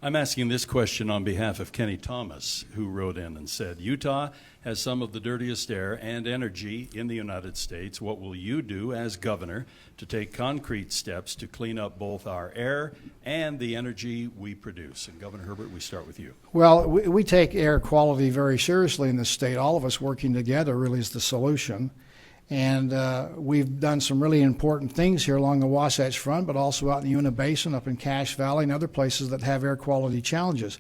I'm asking this question on behalf of Kenny Thomas, who wrote in and said, Utah has some of the dirtiest air and energy in the United States. What will you do as governor to take concrete steps to clean up both our air and the energy we produce? And Governor Herbert, we start with you. Well, we take air quality very seriously in this state. All of us working together really is the solution. And we've done some really important things here along the Wasatch Front, but also out in the Uinta Basin, up in Cache Valley, and other places that have air quality challenges.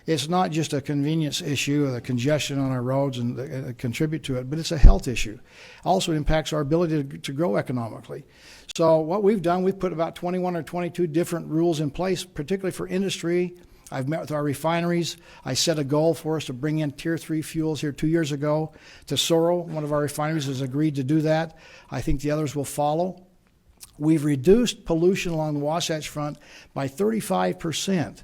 It's not just a convenience issue or the congestion on our roads and contribute to it, but it's a health issue. Also, it impacts our ability to grow economically. So what we've done, we've put about 21 or 22 different rules in place, particularly for industry. I've met with our refineries. I set a goal for us to bring in Tier 3 fuels here 2 years ago. Tesoro, one of our refineries, has agreed to do that. I think the others will follow. We've reduced pollution along the Wasatch Front by 35%,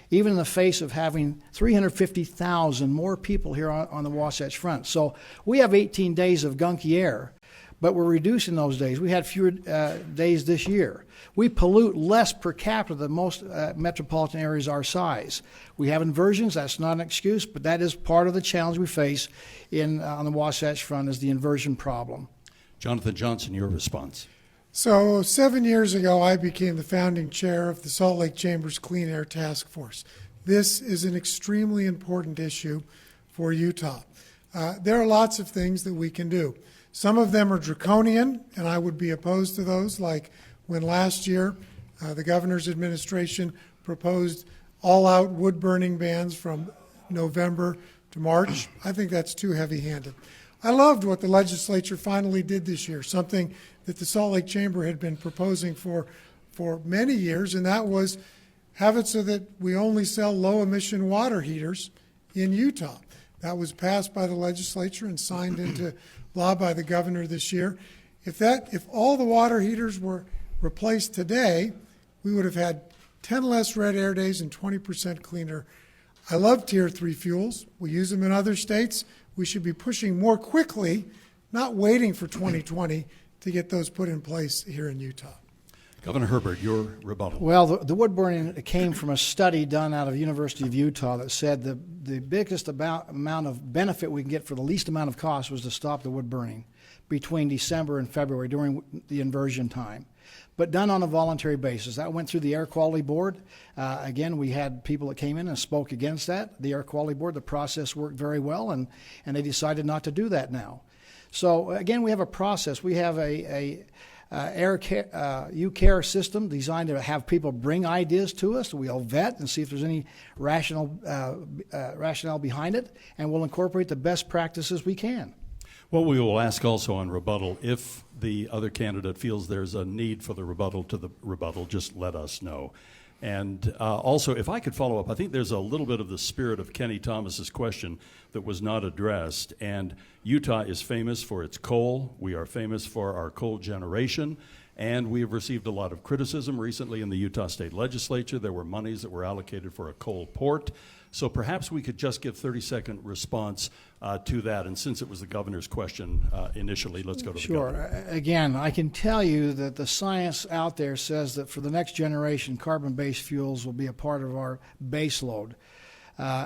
even in the face of having 350,000 more people here on the Wasatch Front. So we have 18 days of gunky air, but we're reducing those days. We had fewer days this year. We pollute less per capita than most metropolitan areas our size. We have inversions. That's not an excuse, but that is part of the challenge we face on the Wasatch Front is the inversion problem. Jonathan Johnson, your response. So 7 years ago, I became the founding chair of the Salt Lake Chamber's Clean Air Task Force. This is an extremely important issue for Utah. There are lots of things that we can do. Some of them are draconian, and I would be opposed to those, like when last year the governor's administration proposed all-out wood-burning bans from November to March. I think that's too heavy-handed. I loved what the legislature finally did this year, something that the Salt Lake Chamber had been proposing for many years, and that was have it so that we only sell low-emission water heaters in Utah. That was passed by the legislature and signed into law by the governor this year. If all the water heaters were replaced today, we would have had 10 less red air days and 20% cleaner. I love Tier 3 fuels. We use them in other states. We should be pushing more quickly, not waiting for 2020 to get those put in place here in Utah. Governor Herbert, your rebuttal. Well, the wood burning came from a study done out of the University of Utah that said the biggest amount of benefit we can get for the least amount of cost was to stop the wood burning between December and February during the inversion time, but done on a voluntary basis. That went through the Air Quality Board. Again, we had people that came in and spoke against that. The Air Quality Board, the process worked very well, and they decided not to do that now. So again, we have a process. We have a UCare system designed to have people bring ideas to us. We'll vet and see if there's any rationale behind it, and we'll incorporate the best practices we can. Well, we will ask also on rebuttal, if the other candidate feels there's a need for the rebuttal, just let us know. And also, if I could follow up, I think there's a little bit of the spirit of Kenny Thomas's question that was not addressed. And Utah is famous for its coal. We are famous for our coal generation. And we have received a lot of criticism recently in the Utah State Legislature. There were monies that were allocated for a coal port. So perhaps we could just give 30-second response to that. And since it was the governor's question initially, let's go to the governor. Sure. Again, I can tell you that the science out there says that for the next generation, carbon-based fuels will be a part of our base load.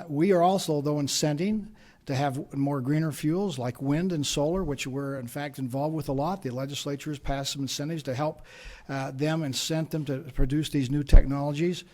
We are also, though, incenting to have more greener fuels like wind and solar, which we're, in fact, involved with a lot. The legislature has passed some incentives to help them, incent them to produce these new technologies.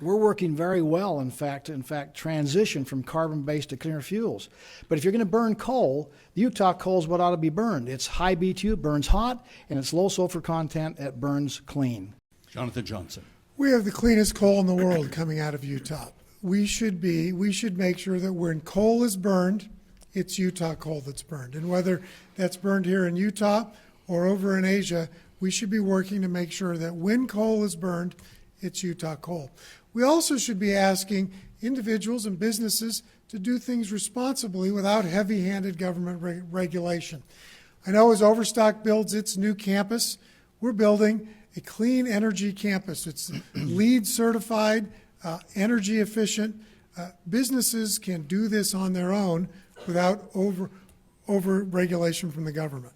We're working very well, in fact, transition from carbon-based to cleaner fuels. But if you're going to burn coal, Utah coal is what ought to be burned. It's high BTU, it burns hot, and it's low sulfur content, it burns clean. Jonathan Johnson. We have the cleanest coal in the world coming out of Utah. We should make sure that when coal is burned, it's Utah coal that's burned. And whether that's burned here in Utah or over in Asia, we should be working to make sure that when coal is burned, it's Utah coal. We also should be asking individuals and businesses to do things responsibly without heavy-handed government regulation. I know as Overstock builds its new campus, we're building a clean energy campus. It's LEED certified, energy efficient. Businesses can do this on their own without over regulation from the government.